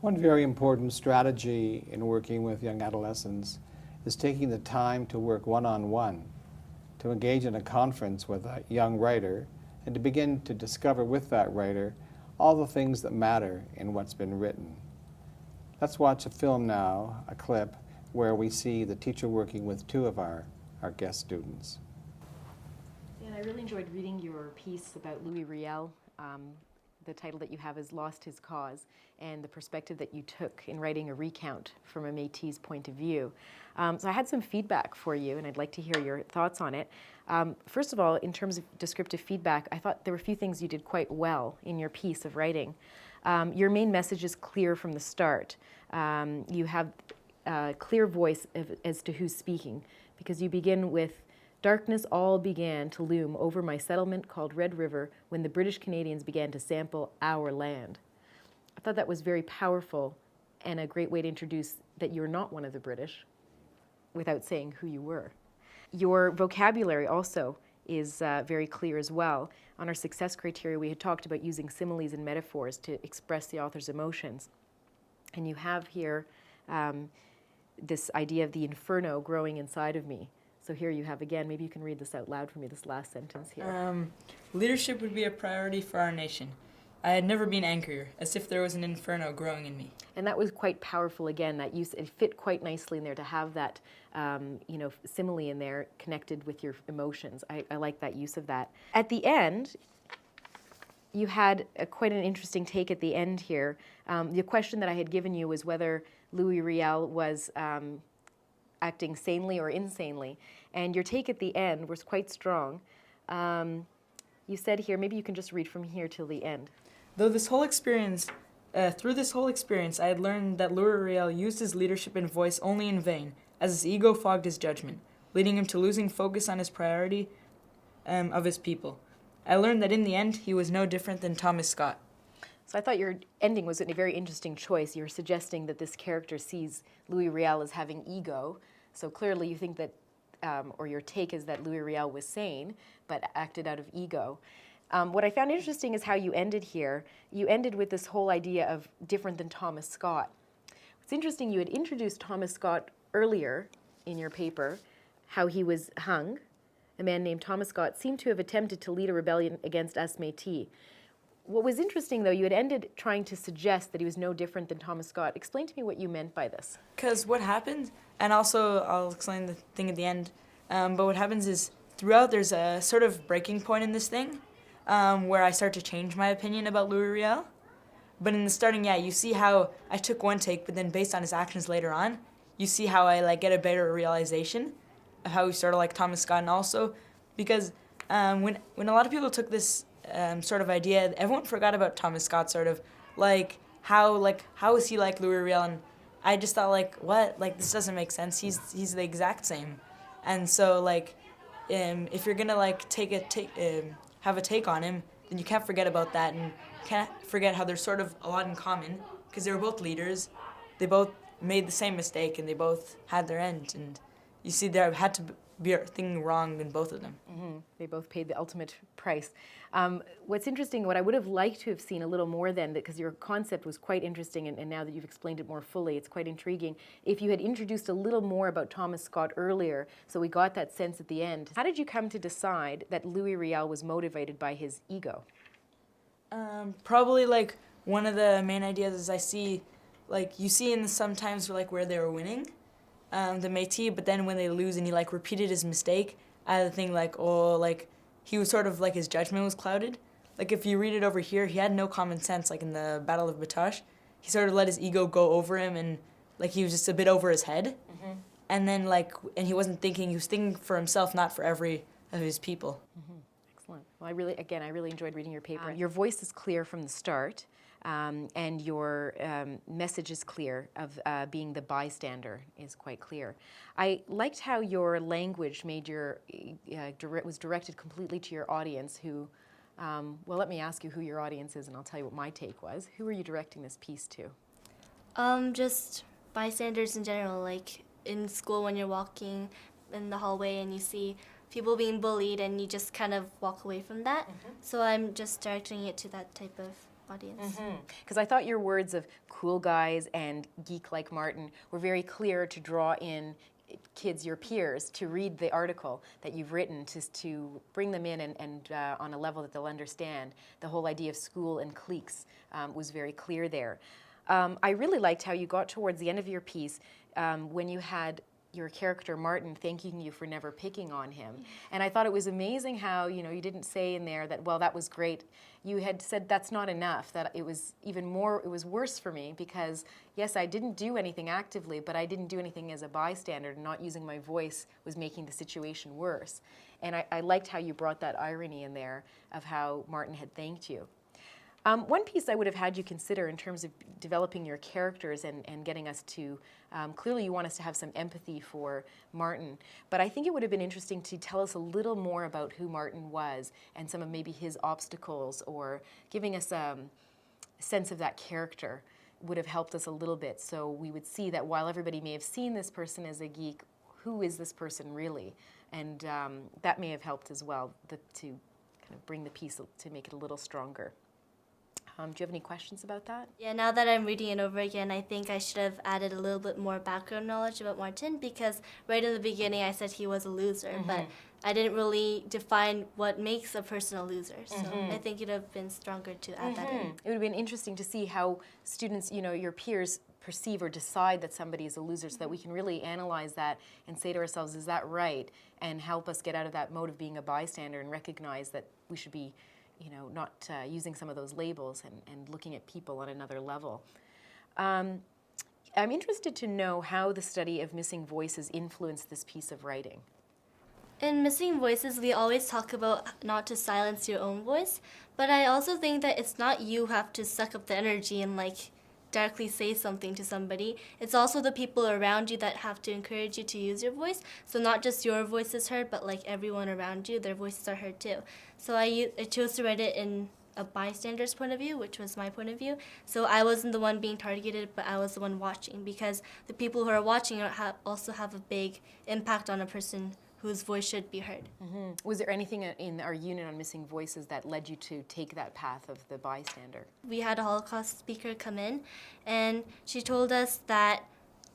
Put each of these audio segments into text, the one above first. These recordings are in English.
One very important strategy in working with young adolescents is taking the time to work one-on-one, to engage in a conference with a young writer, and to begin to discover with that writer all the things that matter in what's been written. Let's watch a film now, a clip, where we see the teacher working with two of our guest students. And I really enjoyed reading your piece about Louis Riel. The title that you have is Lost His Cause, and the perspective that you took in writing a recount from a Métis point of view. So I had some feedback for you, and I'd like to hear your thoughts on it. First of all, in terms of descriptive feedback, I thought there were a few things you did quite well in your piece of writing. Your main message is clear from the start. You have a clear voice as to who's speaking, because you begin with, "Darkness all began to loom over my settlement called Red River when the British Canadians began to sample our land." I thought that was very powerful and a great way to introduce that you're not one of the British without saying who you were. Your vocabulary also is very clear as well. On our success criteria, we had talked about using similes and metaphors to express the author's emotions. And you have here this idea of the inferno growing inside of me. So here you have again, maybe you can read this out loud for me, this last sentence here. Leadership would be a priority for our nation. I had never been angrier, as if there was an inferno growing in me. And that was quite powerful again, that use, it fit quite nicely in there to have that simile in there connected with your emotions. I like that use of that. At the end, you had quite an interesting take at the end here. The question that I had given you was whether Louis Riel was acting sanely or insanely. And your take at the end was quite strong. You said here, maybe you can just read from here till the end. Through this whole experience, I had learned that Louis Riel used his leadership and voice only in vain, as his ego fogged his judgment, leading him to losing focus on his priority of his people. I learned that in the end, he was no different than Thomas Scott. So I thought your ending was a very interesting choice. You were suggesting that this character sees Louis Riel as having ego. So clearly you think that, or your take is that Louis Riel was sane, but acted out of ego. What I found interesting is how you ended here. You ended with this whole idea of different than Thomas Scott. What's interesting, you had introduced Thomas Scott earlier in your paper, how he was hung. A man named Thomas Scott seemed to have attempted to lead a rebellion against us Métis. What was interesting, though, you had ended trying to suggest that he was no different than Thomas Scott. Explain to me what you meant by this. Because what happened, and also I'll explain the thing at the end, but what happens is throughout there's a sort of breaking point in this thing where I start to change my opinion about Louis Riel. But in the starting, yeah, you see how I took one take, but then based on his actions later on, you see how I get a better realization of how he sort of like Thomas Scott, and also because when a lot of people took this sort of idea, everyone forgot about Thomas Scott, sort of how is he like Louis Riel, and I just thought what, this doesn't make sense. He's the exact same, and so if you're gonna have a take on him, then you can't forget about that, and can't forget how there's sort of a lot in common because they were both leaders, they both made the same mistake, and they both had their end, and you see there had to be a thing wrong in both of them. Mm-hmm. They both paid the ultimate price. What's interesting, what I would have liked to have seen a little more then, because your concept was quite interesting, and now that you've explained it more fully, it's quite intriguing. If you had introduced a little more about Thomas Scott earlier, so we got that sense at the end, how did you come to decide that Louis Riel was motivated by his ego? Probably one of the main ideas is I see, you see in sometimes where they were winning, the Métis, but then when they lose and he repeated his mistake, I had to think he was sort of his judgment was clouded. If you read it over here, he had no common sense. In the Battle of Batoche, he sort of let his ego go over him, and he was just a bit over his head. Mm-hmm. And then and he wasn't thinking. He was thinking for himself, not for every of his people. Mm-hmm. Excellent. Well, I really enjoyed reading your paper. Your voice is clear from the start. And your message is clear of being the bystander is quite clear. I liked how your language made was directed completely to your audience who, well, let me ask you who your audience is and I'll tell you what my take was. Who are you directing this piece to? Just bystanders in general, in school when you're walking in the hallway and you see people being bullied and you just kind of walk away from that. Mm-hmm. So I'm just directing it to that type of audience. Because I thought your words of cool guys and geek like Martin were very clear to draw in kids, your peers, to read the article that you've written, to bring them in and on a level that they'll understand. The whole idea of school and cliques was very clear there. I really liked how you got towards the end of your piece when you had your character Martin thanking you for never picking on him. And I thought it was amazing how, you know, you didn't say in there that, well, that was great. You had said that's not enough, that it was even more, it was worse for me because, yes, I didn't do anything actively, but I didn't do anything as a bystander. Not using my voice was making the situation worse. And I liked how you brought that irony in there of how Martin had thanked you. One piece I would have had you consider in terms of developing your characters and getting us to, clearly you want us to have some empathy for Martin, but I think it would have been interesting to tell us a little more about who Martin was and some of maybe his obstacles, or giving us a sense of that character would have helped us a little bit, so we would see that while everybody may have seen this person as a geek, who is this person really? And that may have helped as well to kind of bring the piece to make it a little stronger. Do you have any questions about that? Yeah, now that I'm reading it over again, I think I should have added a little bit more background knowledge about Martin, because right in the beginning I said he was a loser, but I didn't really define what makes a person a loser. So I think it would have been stronger to add that in. It would have been interesting to see how students, you know, your peers perceive or decide that somebody is a loser, so that we can really analyze that and say to ourselves, is that right? And help us get out of that mode of being a bystander and recognize that we should be, you know, not using some of those labels and looking at people on another level. I'm interested to know how the study of missing voices influenced this piece of writing. In Missing Voices, we always talk about not to silence your own voice, but I also think that it's not you who have to suck up the energy and like directly say something to somebody. It's also the people around you that have to encourage you to use your voice. So not just your voice is heard, but like everyone around you, their voices are heard too. So I chose to write it in a bystander's point of view, which was my point of view. So I wasn't the one being targeted, but I was the one watching, because the people who are watching also have a big impact on a person whose voice should be heard. Was there anything in our unit on missing voices that led you to take that path of the bystander? We had a Holocaust speaker come in, and she told us that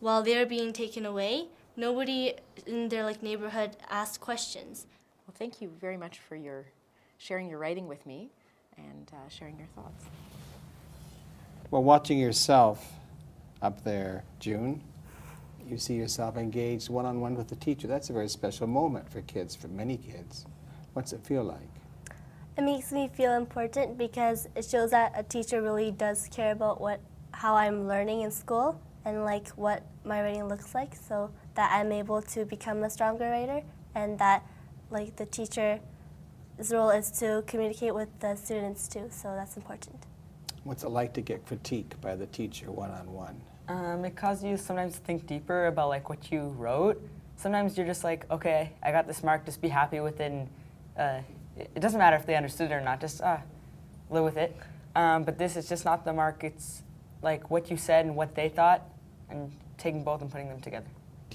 while they were being taken away, nobody in their neighborhood asked questions. Well, thank you very much for sharing your writing with me and sharing your thoughts. Well, watching yourself up there, June, you see yourself engaged one-on-one with the teacher. That's a very special moment for kids, for many kids. What's it feel like? It makes me feel important because it shows that a teacher really does care about how I'm learning in school and what my writing looks like, so that I'm able to become a stronger writer, and that the teacher's role is to communicate with the students too, so that's important. What's it like to get critiqued by the teacher one-on-one? It causes you sometimes to think deeper about what you wrote. Sometimes you're just like, okay, I got this mark, just be happy with it, and it doesn't matter if they understood it or not, just live with it. But this is just not the mark, it's what you said and what they thought, and taking both and putting them together.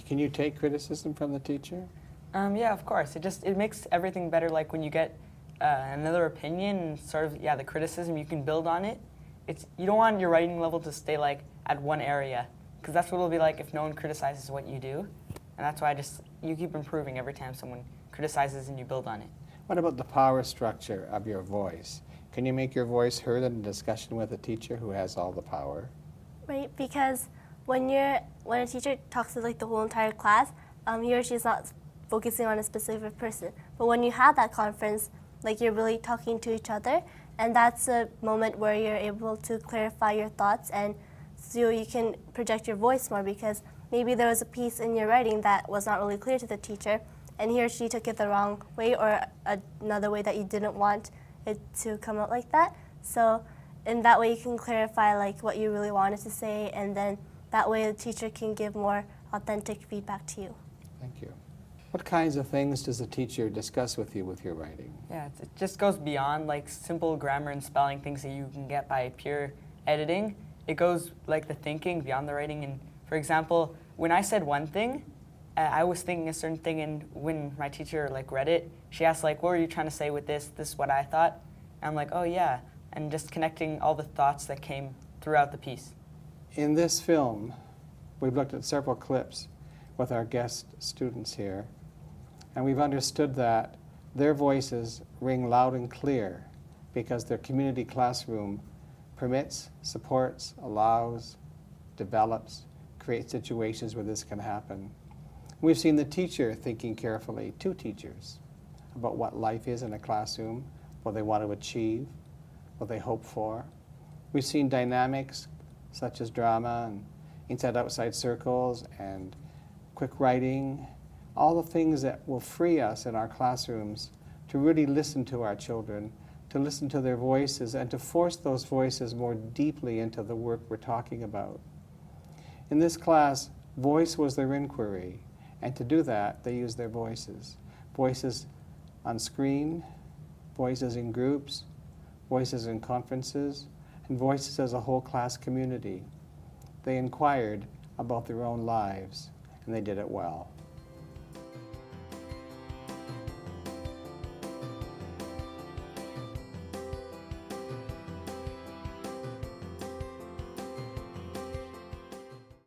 Can you take criticism from the teacher? Yeah, of course. It makes everything better, when you get another opinion and sort of, the criticism, you can build on it. You don't want your writing level to stay at one area, because that's what it'll be like if no one criticizes what you do. And that's why you keep improving every time someone criticizes and you build on it. What about the power structure of your voice? Can you make your voice heard in a discussion with a teacher who has all the power? Right, because when a teacher talks to the whole entire class, he or she's not focusing on a specific person. But when you have that conference, you're really talking to each other, and that's a moment where you're able to clarify your thoughts, and so you can project your voice more, because maybe there was a piece in your writing that was not really clear to the teacher, and he or she took it the wrong way, or another way that you didn't want it to come out like that. So in that way you can clarify what you really wanted to say, and then that way the teacher can give more authentic feedback to you. Thank you. What kinds of things does the teacher discuss with you with your writing? Yeah, it just goes beyond simple grammar and spelling, things that you can get by pure editing. It goes the thinking beyond the writing. And for example, when I said one thing, I was thinking a certain thing, and when my teacher read it, she asked what were you trying to say with this? This is what I thought. And I'm like, oh yeah, and just connecting all the thoughts that came throughout the piece. In this film, we've looked at several clips with our guest students here, and we've understood that their voices ring loud and clear because their community classroom permits, supports, allows, develops, creates situations where this can happen. We've seen the teacher thinking carefully, two teachers, about what life is in a classroom, what they want to achieve, what they hope for. We've seen dynamics such as drama and inside-outside circles and quick writing, all the things that will free us in our classrooms to really listen to our children, to listen to their voices, and to force those voices more deeply into the work we're talking about. In this class, voice was their inquiry, and to do that, they used their voices. Voices on screen, voices in groups, voices in conferences, and voices as a whole class community. They inquired about their own lives, and they did it well.